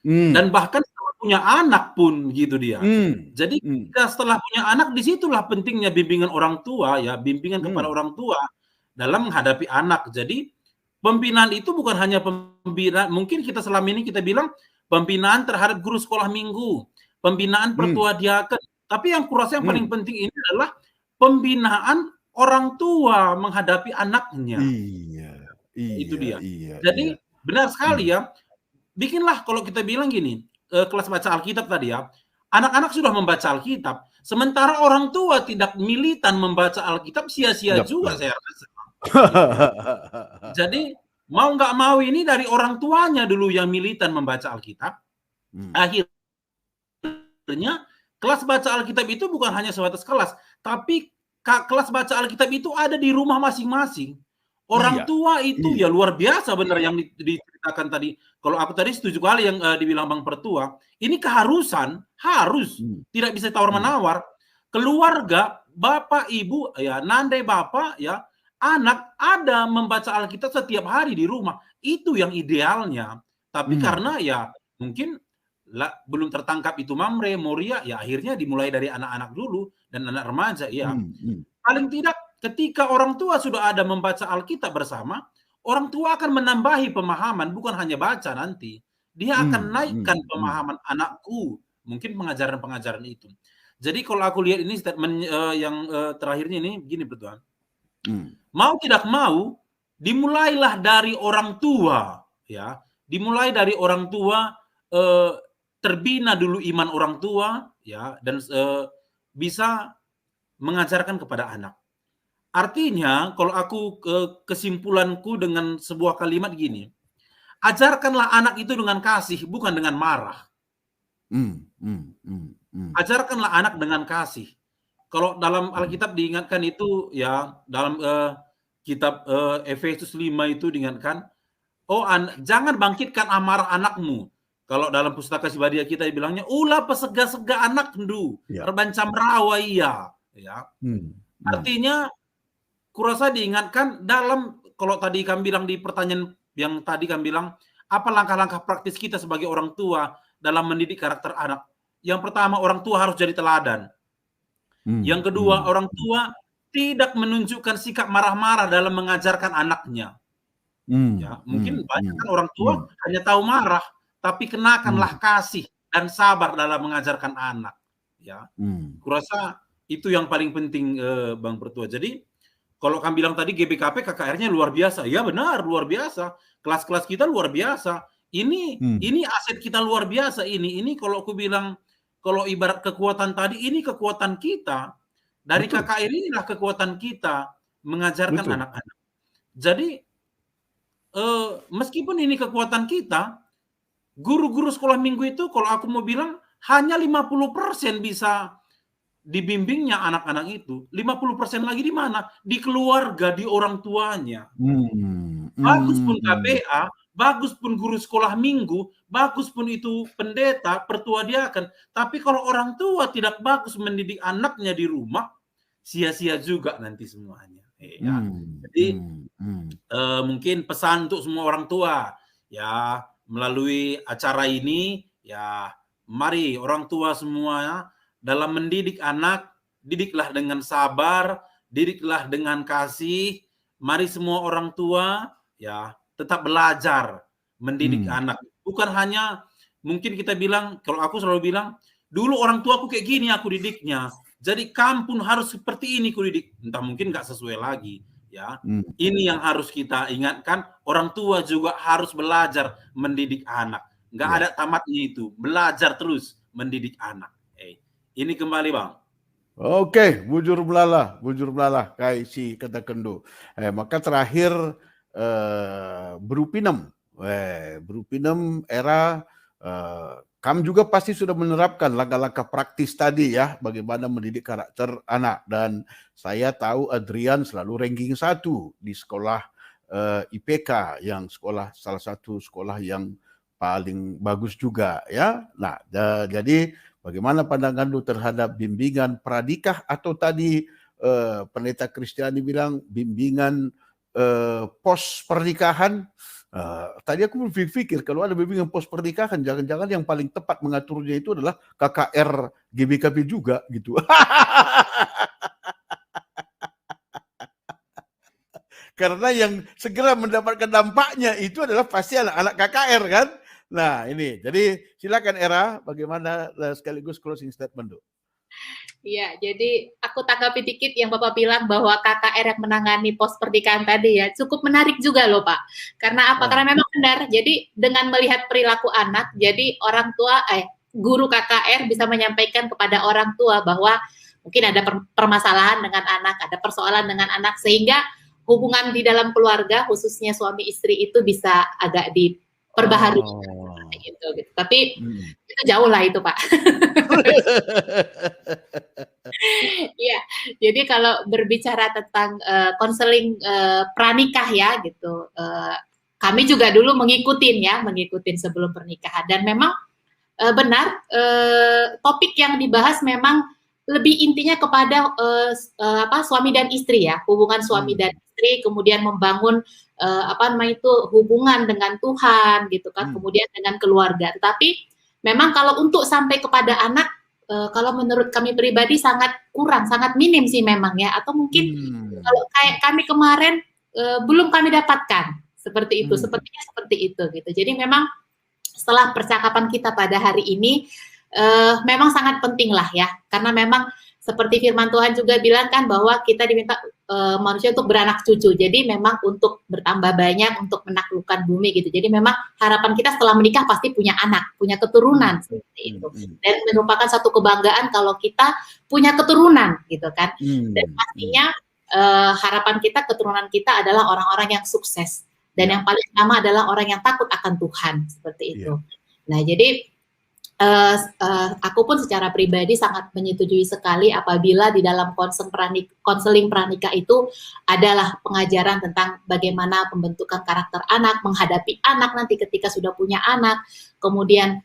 dan bahkan setelah punya anak pun gitu dia. Jadi setelah punya anak disitulah pentingnya bimbingan orang tua ya, bimbingan kepada orang tua dalam menghadapi anak. Jadi pembinaan itu bukan hanya pembinaan, mungkin kita selama ini kita bilang pembinaan terhadap guru sekolah minggu, pembinaan pertua diaken. Tapi yang kurasa yang paling penting ini adalah pembinaan orang tua menghadapi anaknya. Itu dia. Jadi benar sekali ya, bikinlah kalau kita bilang gini, kelas baca Alkitab tadi ya, anak-anak sudah membaca Alkitab, sementara orang tua tidak militan membaca Alkitab, sia-sia juga saya rasa. Jadi mau nggak mau ini dari orang tuanya dulu yang militan membaca Alkitab. Akhirnya kelas baca Alkitab itu bukan hanya sebatas kelas, tapi kelas baca Alkitab itu ada di rumah masing-masing. Orang tua itu ya luar biasa benar yang diceritakan tadi. Kalau aku tadi setuju kali yang dibilang Bang Pertua, ini keharusan, harus tidak bisa tawar-menawar. Keluarga, bapak, ibu, ya nandai bapak, ya anak ada membaca Alkitab setiap hari di rumah. Itu yang idealnya. Tapi karena ya mungkin belum tertangkap itu Mamre, Moria, ya akhirnya dimulai dari anak-anak dulu dan anak remaja. Ya. Paling tidak ketika orang tua sudah ada membaca Alkitab bersama, orang tua akan menambahi pemahaman, bukan hanya baca nanti. Dia akan naikkan pemahaman anakku. Mungkin pengajaran-pengajaran itu. Jadi kalau aku lihat ini statement yang terakhirnya ini, begini Bertuan. Mau tidak mau, dimulailah dari orang tua, ya. Dimulai dari orang tua, terbina dulu iman orang tua, ya, dan bisa mengajarkan kepada anak. Artinya, kalau aku kesimpulanku dengan sebuah kalimat gini, ajarkanlah anak itu dengan kasih, bukan dengan marah. Ajarkanlah anak dengan kasih. Kalau dalam Alkitab diingatkan itu ya dalam kitab Efesus 5 itu diingatkan, jangan bangkitkan amarah anakmu. Kalau dalam pustaka Sibadia kita bilangnya ulah pesega-sega anak ndu, terbancam rawa iya, ya. Artinya kurasa diingatkan dalam kalau tadi kami bilang di pertanyaan yang tadi kami bilang apa langkah-langkah praktis kita sebagai orang tua dalam mendidik karakter anak. Yang pertama orang tua harus jadi teladan. Yang kedua, orang tua tidak menunjukkan sikap marah-marah dalam mengajarkan anaknya. Ya, mungkin banyak kan orang tua hanya tahu marah, tapi kenakanlah kasih dan sabar dalam mengajarkan anak. Ya, kurasa itu yang paling penting, Bang Pertua. Jadi kalau kami bilang tadi GBKP KKR-nya luar biasa, ya benar luar biasa. Kelas-kelas kita luar biasa. Ini aset kita luar biasa. Ini kalau aku bilang kalau ibarat kekuatan tadi, ini kekuatan kita. Dari Betul. KKR inilah kekuatan kita mengajarkan Betul. anak-anak. Jadi meskipun ini kekuatan kita, guru-guru sekolah minggu itu kalau aku mau bilang hanya 50% bisa dibimbingnya anak-anak itu. 50% lagi di mana? Di keluarga, di orang tuanya. Bagus pun KPA, bagus pun guru sekolah minggu, bagus pun itu pendeta, pertua diaken, tapi kalau orang tua tidak bagus mendidik anaknya di rumah, sia-sia juga nanti semuanya. Ya. Jadi mungkin pesan untuk semua orang tua, ya, melalui acara ini, ya, mari orang tua semua dalam mendidik anak, didiklah dengan sabar, didiklah dengan kasih. Mari semua orang tua, ya, tetap belajar mendidik anak. Bukan hanya mungkin kita bilang, kalau aku selalu bilang, dulu orang tua aku kayak gini aku didiknya. Jadi kamu pun harus seperti ini aku didik. Entah mungkin nggak sesuai lagi, ya. Ini yang harus kita ingatkan, orang tua juga harus belajar mendidik anak. Nggak ada tamatnya itu, belajar terus mendidik anak. Ini kembali, Bang. Oke, bujur belalah, kai si kata kendo. Maka terakhir berupinem era kamu juga pasti sudah menerapkan langkah-langkah praktis tadi ya, bagaimana mendidik karakter anak. Dan saya tahu Adrian selalu ranking 1 di sekolah IPK, yang salah satu sekolah yang paling bagus juga ya. Nah, jadi bagaimana pandangan lu terhadap bimbingan pradikah atau tadi pendeta Kristiani bilang bimbingan pos pernikahan? Tadi aku berpikir kalau ada bimbingan pos pernikahan, jangan-jangan yang paling tepat mengaturnya itu adalah KKR GBKP juga gitu. Karena yang segera mendapatkan dampaknya itu adalah pasti anak-anak KKR kan. Nah ini, jadi silakan Era, bagaimana sekaligus closing statement, Dok? Iya, jadi aku tanggapi dikit yang Bapak bilang bahwa KKR yang menangani pos pernikahan tadi ya, cukup menarik juga loh Pak. Karena apa? Karena memang benar, jadi dengan melihat perilaku anak, jadi orang tua, guru KKR bisa menyampaikan kepada orang tua bahwa mungkin ada permasalahan dengan anak, ada persoalan dengan anak, sehingga hubungan di dalam keluarga, khususnya suami istri itu bisa agak diperbaharui. Gitu. Tapi itu jauh lah itu Pak. Iya, jadi kalau berbicara tentang konseling pranikah ya gitu, kami juga dulu mengikutin sebelum pernikahan, dan memang benar topik yang dibahas memang lebih intinya kepada suami dan istri ya, hubungan suami dan istri, kemudian membangun hubungan dengan Tuhan gitu kan, kemudian dengan keluarga. Tetapi memang kalau untuk sampai kepada anak, kalau menurut kami pribadi sangat kurang, sangat minim sih memang ya, atau mungkin kalau kayak kami kemarin belum kami dapatkan seperti itu, sepertinya seperti itu gitu. Jadi memang setelah percakapan kita pada hari ini memang sangat penting lah ya, karena memang seperti firman Tuhan juga bilang kan bahwa kita diminta manusia untuk beranak cucu. Jadi memang untuk bertambah banyak, untuk menaklukkan bumi gitu. Jadi memang harapan kita setelah menikah pasti punya anak, punya keturunan seperti itu. Dan merupakan satu kebanggaan kalau kita punya keturunan gitu kan. Dan pastinya harapan kita, keturunan kita adalah orang-orang yang sukses. Dan yang paling utama adalah orang yang takut akan Tuhan seperti itu. Nah, jadi aku pun secara pribadi sangat menyetujui sekali apabila di dalam konseling pranikah itu adalah pengajaran tentang bagaimana pembentukan karakter anak, menghadapi anak nanti ketika sudah punya anak, kemudian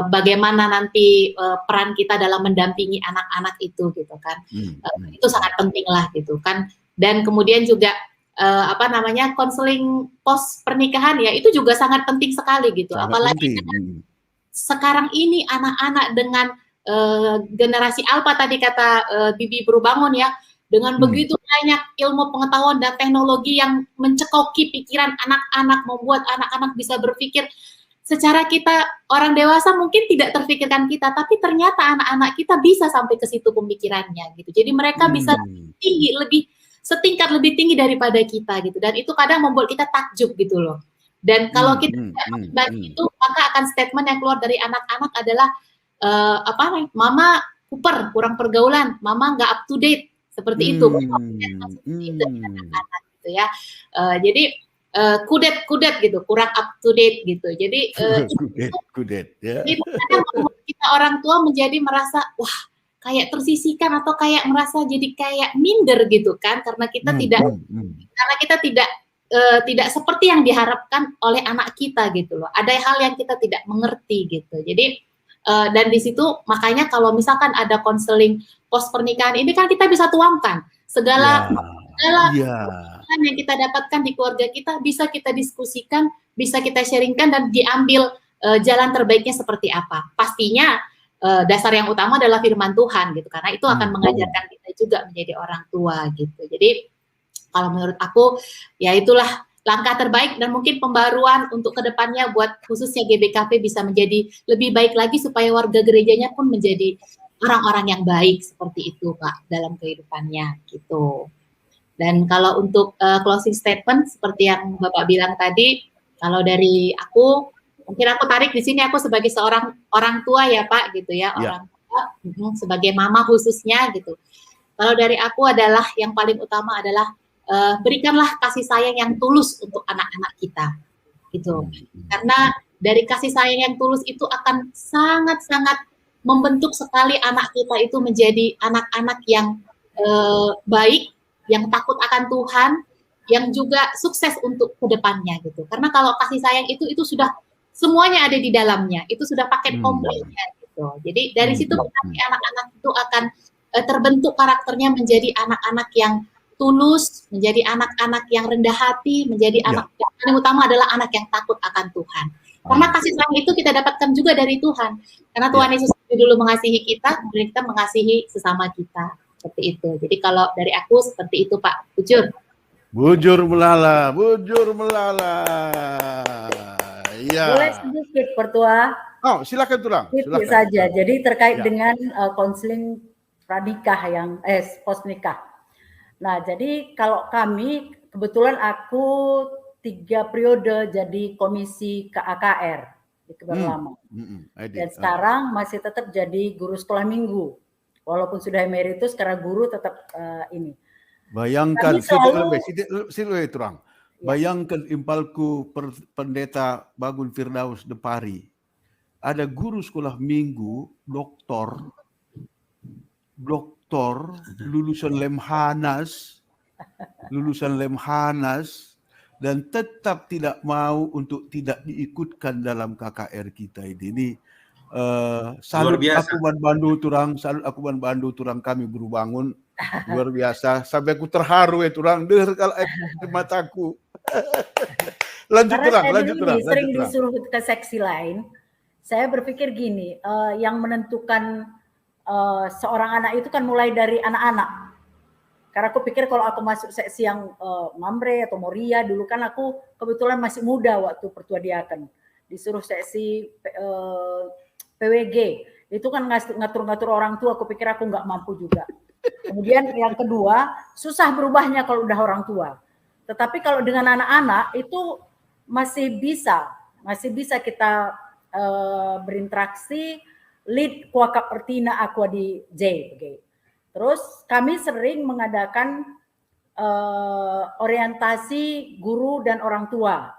bagaimana nanti peran kita dalam mendampingi anak-anak itu gitu kan. Itu sangat penting lah gitu kan. Dan kemudian juga konseling pos pernikahan ya, itu juga sangat penting sekali gitu. Sangat apalagi sekarang ini anak-anak dengan generasi alpha tadi kata Bibi Berubangun ya, dengan begitu banyak ilmu pengetahuan dan teknologi yang mencekoki pikiran anak-anak, membuat anak-anak bisa berpikir secara kita orang dewasa mungkin tidak terpikirkan kita, tapi ternyata anak-anak kita bisa sampai ke situ pemikirannya gitu. Jadi mereka bisa setingkat lebih tinggi daripada kita gitu, dan itu kadang membuat kita takjub gitu loh. Dan kalau kita tidak bagi itu, maka akan statement yang keluar dari anak-anak adalah mama kuper, kurang pergaulan, mama nggak up to date, seperti itu. Itu anak-anak gitu ya. Jadi kudet gitu, kurang up to date gitu. Jadi kudet ya. Jadi kadang membuat kita orang tua menjadi merasa wah kayak tersisihkan atau kayak merasa jadi kayak minder gitu kan, karena kita tidak seperti yang diharapkan oleh anak kita gitu loh. Ada hal yang kita tidak mengerti gitu. Jadi dan di situ makanya kalau misalkan ada konseling pos pernikahan ini kan kita bisa tuangkan segala yang kita dapatkan di keluarga kita, bisa kita diskusikan, bisa kita sharingkan dan diambil jalan terbaiknya seperti apa. Pastinya dasar yang utama adalah firman Tuhan gitu, karena itu akan mengajarkan kita juga menjadi orang tua gitu. Jadi kalau menurut aku ya itulah langkah terbaik dan mungkin pembaruan untuk kedepannya buat khususnya GBKP bisa menjadi lebih baik lagi supaya warga gerejanya pun menjadi orang-orang yang baik seperti itu Pak dalam kehidupannya gitu. Dan kalau untuk closing statement seperti yang Bapak bilang tadi, kalau dari aku mungkin aku tarik di sini aku sebagai seorang orang tua ya Pak gitu ya, orang tua sebagai mama khususnya gitu. Kalau dari aku adalah yang paling utama adalah berikanlah kasih sayang yang tulus untuk anak-anak kita gitu. Karena dari kasih sayang yang tulus itu akan sangat-sangat membentuk sekali anak kita itu menjadi anak-anak yang baik, yang takut akan Tuhan, yang juga sukses untuk kedepannya gitu. Karena kalau kasih sayang itu sudah semuanya ada di dalamnya, itu sudah paket komplitnya gitu. Jadi dari situ nanti anak-anak itu akan terbentuk karakternya menjadi anak-anak yang tulus, menjadi anak-anak yang rendah hati, menjadi anak yang paling utama adalah anak yang takut akan Tuhan. Karena kasih sayang itu kita dapatkan juga dari Tuhan. Karena Tuhan Yesus dulu mengasihi kita, kemudian kita mengasihi sesama kita. Seperti itu. Jadi kalau dari aku seperti itu Pak. Bujur. Bujur melala, bujur melala. Ya. Boleh sedikit Pertua? Oh, silakan Turang. Sedikit saja. Jadi terkait dengan konseling pranikah yang pos nikah. Nah, jadi kalau kami kebetulan aku 3 periode jadi komisi KAKR itu lama. Dan sekarang masih tetap jadi guru sekolah minggu. Walaupun sudah emeritus karena guru tetap ini. Bayangkan Turang. Bayangkan impalku pendeta Bangun Firdaus Depari. Ada guru sekolah minggu, doktor lulusan Lemhanas dan tetap tidak mau untuk tidak diikutkan dalam KKR kita ini. Salut aku bandu turang kami baru bangun luar biasa sampai aku terharu turang dengar kalau mataku. lanjut turang. Sering disuruh ke seksi lain. Saya berpikir gini, yang menentukan seorang anak itu kan mulai dari anak-anak. Karena aku pikir kalau aku masuk seksi yang Mamre atau Moria, dulu kan aku kebetulan masih muda waktu Pertua Diaken. Disuruh seksi PWG. Itu kan ngatur-ngatur orang tua, aku pikir aku nggak mampu juga. Kemudian yang kedua, susah berubahnya kalau udah orang tua. Tetapi kalau dengan anak-anak itu masih bisa kita berinteraksi, lead kuaka pertina aqua di J. Terus kami sering mengadakan orientasi guru dan orang tua.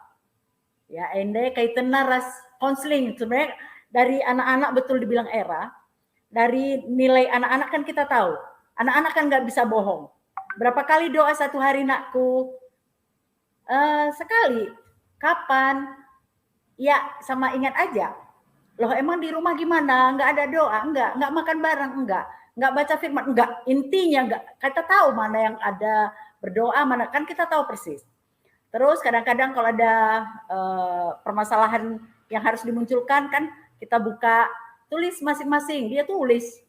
Ya, ende kaitan ras konseling sebenarnya dari anak-anak betul dibilang era. Dari nilai anak-anak kan kita tahu. Anak-anak kan nggak bisa bohong. Berapa kali doa satu hari nakku? Sekali. Kapan? Ya sama ingat aja. Loh emang di rumah gimana? Nggak ada doa? Nggak makan bareng? Nggak baca firman? Nggak. Intinya nggak. Kita tahu mana yang ada berdoa, mana kan kita tahu persis. Terus kadang-kadang kalau ada permasalahan yang harus dimunculkan kan kita buka, tulis masing-masing. Dia tulis.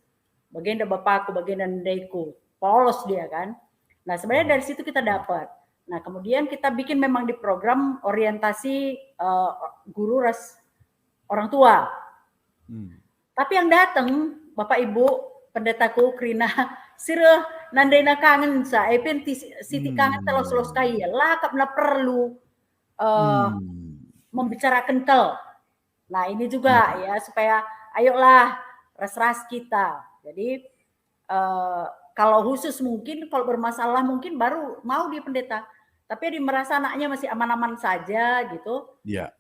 Bagian dari bapakku, bagian dari adikku. Polos dia kan. Nah sebenarnya dari situ kita dapat. Nah kemudian kita bikin memang di program orientasi guru ras orang tua. Tapi yang datang Bapak Ibu pendetaku Krina sireh nandaina kangen sa epen siti kangen telos kaya lakap na perlu membicarakan kel. Nah ini juga ya supaya ayolah ras-ras kita. Jadi kalau khusus mungkin kalau bermasalah mungkin baru mau dia pendeta. Tapi dia merasa anaknya masih aman-aman saja gitu. Ya.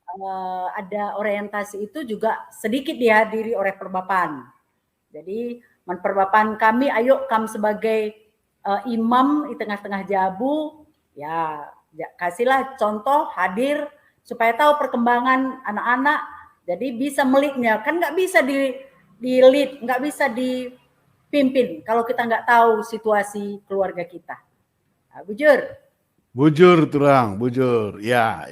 Ada orientasi itu juga sedikit dihadiri oleh perbapaan. Jadi perbapaan kami, ayo kami sebagai imam di tengah-tengah Jabu, ya kasihlah contoh hadir supaya tahu perkembangan anak-anak. Jadi bisa melitnya, kan nggak bisa di lead, nggak bisa dipimpin kalau kita nggak tahu situasi keluarga kita. Nah, Bujur Turang, bujur. Ya.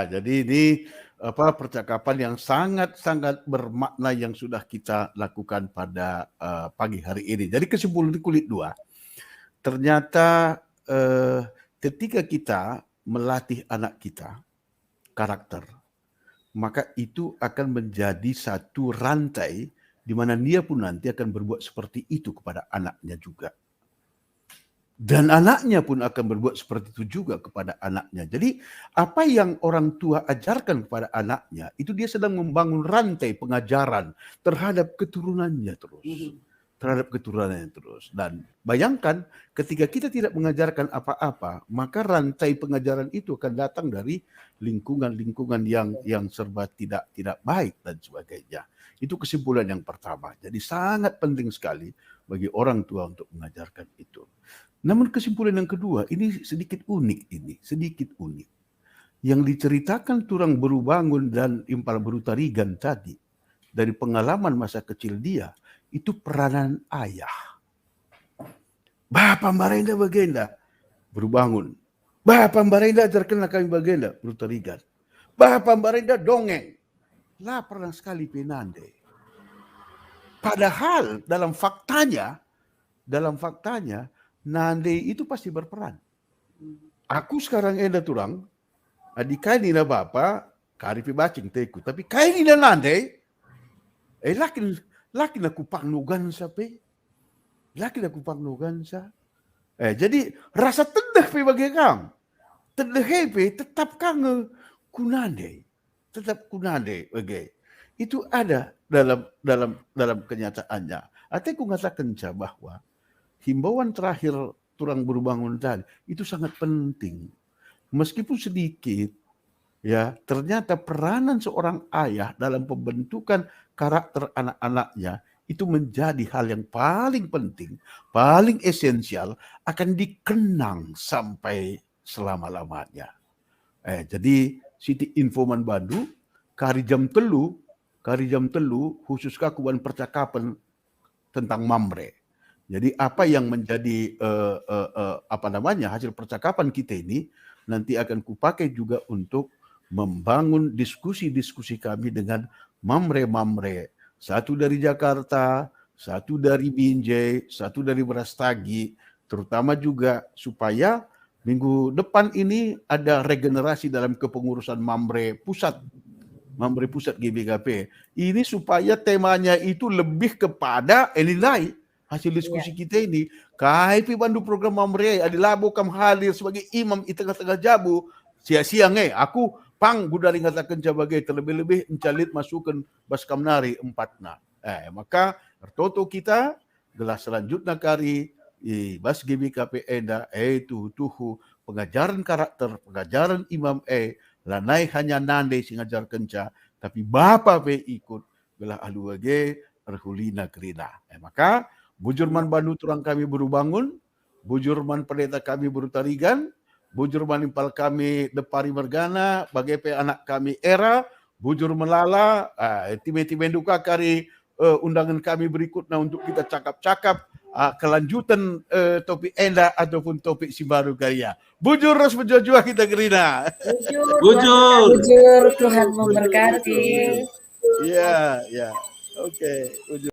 Jadi ini percakapan yang sangat-sangat bermakna yang sudah kita lakukan pada pagi hari ini. Jadi kesimpulan di kulit 2. Ternyata ketika kita melatih anak kita karakter, maka itu akan menjadi satu rantai di mana dia pun nanti akan berbuat seperti itu kepada anaknya juga. Dan anaknya pun akan berbuat seperti itu juga kepada anaknya. Jadi apa yang orang tua ajarkan kepada anaknya, itu dia sedang membangun rantai pengajaran terhadap keturunannya terus. Dan bayangkan ketika kita tidak mengajarkan apa-apa, maka rantai pengajaran itu akan datang dari lingkungan-lingkungan yang serba tidak baik dan sebagainya. Itu kesimpulan yang pertama. Jadi sangat penting sekali bagi orang tua untuk mengajarkan itu. Namun kesimpulan yang kedua, ini sedikit unik. Yang diceritakan Turang Berubangun dan Impal Berutarigan tadi, dari pengalaman masa kecil dia, itu peranan ayah. Bapak Marenda Bagenda, Berubangun. Bapak Marenda ajarkanlah kami Bagenda, Berutarigan. Bapak Marenda dongeng. Lah pernah sekali penande. Padahal dalam faktanya, nande itu pasti berperan. Aku sekarang eda Turang, adikai nina bapa, kari bacing teku. Tapi kai nina nande, lakin aku pangnugan sa pe. Jadi rasa tedeh pe bagi kang. Tedeh pe tetap kang kunande. Okay. Itu ada dalam kenyataannya. Aku mengatakan bahwa himbauan terakhir Turang Berubangun tadi itu sangat penting. Meskipun sedikit, ya ternyata peranan seorang ayah dalam pembentukan karakter anak-anaknya itu menjadi hal yang paling penting, paling esensial, akan dikenang sampai selama-lamanya. Jadi Siti Infoman Bandu, kari jam telu khusus kakuan percakapan tentang mamre. Jadi apa yang menjadi hasil percakapan kita ini nanti akan kupakai juga untuk membangun diskusi-diskusi kami dengan mamre-mamre. Satu dari Jakarta, satu dari Binjai, satu dari Brastagi, terutama juga supaya minggu depan ini ada regenerasi dalam kepengurusan mamre pusat GBKP. Ini supaya temanya itu lebih kepada nilai hasil diskusi kita ini. KIP Bandu program mamre adalah bukam hadir sebagai imam di tengah-tengah Jabu. Siang aku pang budari ngatakan sebagai terlebih-lebih encalit masukkan baskamnari 4-na. Maka tertoto kita gelas selanjutnya kari bas GBKP eda itu tuhu pengajaran karakter, pengajaran imam lanai hanya nande sing ajar kenca, tapi bapa pe ikut gelah aluage erhulina kerina. Maka Bujurman Bandu Turang kami Berubangun, Bujurman Pendeta kami Berutarigan, Bujurman Impal kami Depari Mergana, bagai anak kami Era, Bujur Melala, tiba-tiba duka kari undangan kami berikutnya untuk kita cakap-cakap kelanjutan topik Enda ataupun topik si baru karya. Bujur ras berjua kita gerina. Bujur, Tuhan memberkati. Ya. Oke, bujur.